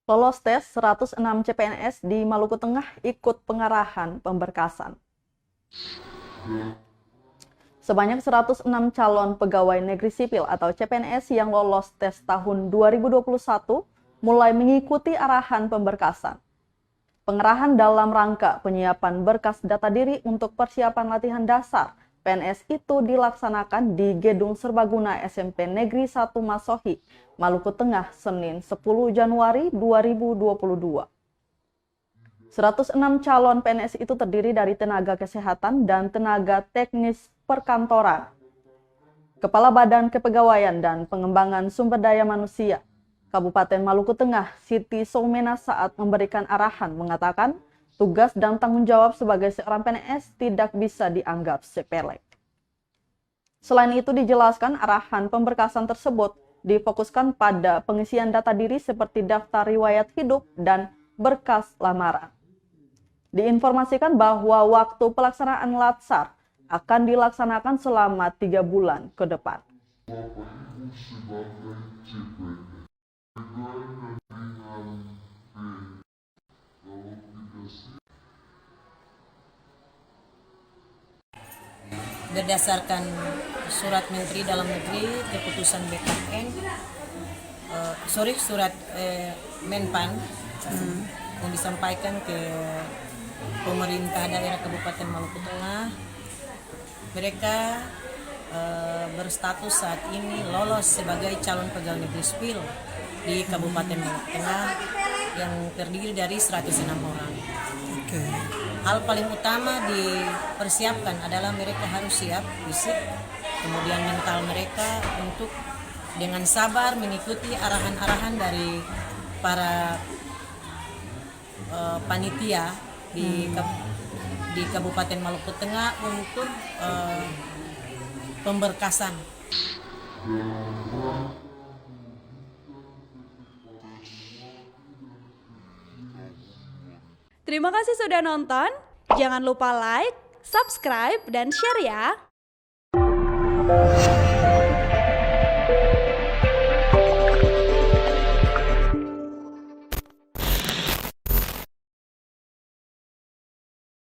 Lolos tes 106 CPNS di Maluku Tengah ikut pengarahan pemberkasan. Sebanyak 106 calon pegawai negeri sipil atau CPNS yang lolos tes tahun 2021 mulai mengikuti arahan pemberkasan. Pengarahan dalam rangka penyiapan berkas data diri untuk persiapan latihan dasar PNS itu dilaksanakan di Gedung Serbaguna SMP Negeri 1 Masohi, Maluku Tengah, Senin 10 Januari 2022. 106 calon PNS itu terdiri dari tenaga kesehatan dan tenaga teknis perkantoran, Kepala Badan Kepegawaian dan Pengembangan Sumber Daya Manusia, Kabupaten Maluku Tengah. Siti Soumena saat memberikan arahan mengatakan, tugas dan tanggung jawab sebagai seorang PNS tidak bisa dianggap sepele. Selain itu dijelaskan arahan pemberkasan tersebut difokuskan pada pengisian data diri seperti daftar riwayat hidup dan berkas lamaran. Diinformasikan bahwa waktu pelaksanaan latsar akan dilaksanakan selama 3 bulan ke depan. Berdasarkan surat Menteri Dalam Negeri, keputusan BKN, surat Menpan yang disampaikan ke pemerintah daerah Kabupaten Maluku Tengah, mereka berstatus saat ini lolos sebagai calon pegawai negeri sipil di Kabupaten Maluku Tengah yang terdiri dari 106 orang. Hal paling utama dipersiapkan adalah mereka harus siap fisik, kemudian mental mereka untuk dengan sabar mengikuti arahan-arahan dari para panitia di Kabupaten Maluku Tengah untuk pemberkasan. Terima kasih sudah nonton. Jangan lupa like, subscribe, dan share ya.